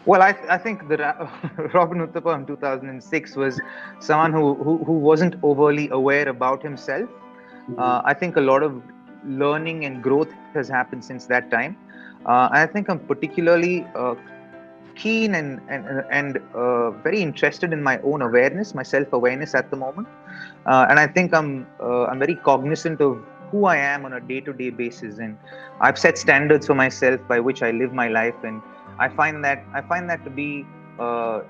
Well, I think that Robin Uthappa in 2006 was someone who wasn't overly aware about himself. Mm. I think a lot of learning and growth has happened since that time. I think I'm particularly keen and very interested in my own awareness, my self awareness at the moment. And I think I'm very cognizant of who I am on a day-to-day basis, and I've set standards for myself by which I live my life, and I find that to be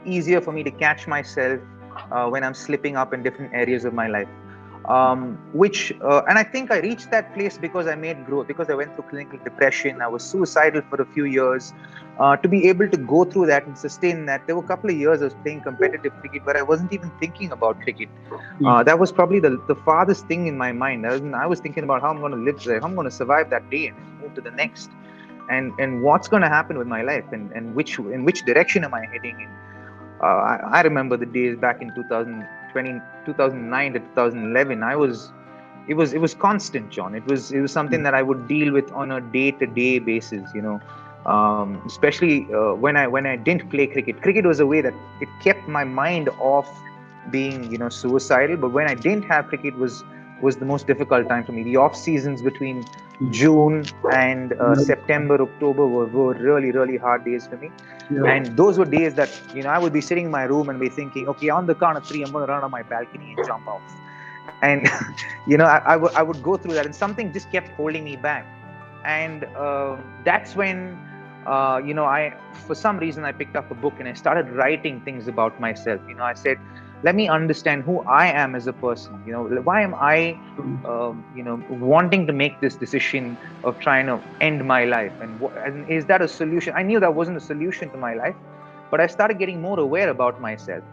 easier for me to catch myself when I'm slipping up in different areas of my life. Which and I think I reached that place because I made growth, because I went through clinical depression. I was suicidal for a few years. To be able to go through that and sustain that, there were a couple of years I was playing competitive cricket where I wasn't even thinking about cricket. That was probably the farthest thing in my mind. I was thinking about how I'm going to live there, how I'm going to survive that day and move to the next, and what's going to happen with my life, and which direction am I heading in. I remember the days back in 2020, 2009 to 2011. It was constant, John. It was something that I would deal with on a day-to-day basis. Especially when I didn't play cricket. Cricket was a way that it kept my mind off being suicidal. But when I didn't have cricket was the most difficult time for me. The off seasons between June and September, October were really, really hard days for me. Yeah. And those were days that I would be sitting in my room and be thinking, okay, on the count of three, I'm going to run on my balcony and jump off. And I would go through that, and something just kept holding me back. And that's when I for some reason I picked up a book and I started writing things about myself. I said, let me understand who I am as a person. Why am I wanting to make this decision of trying to end my life, and is that a solution? I knew that wasn't a solution to my life, but I started getting more aware about myself.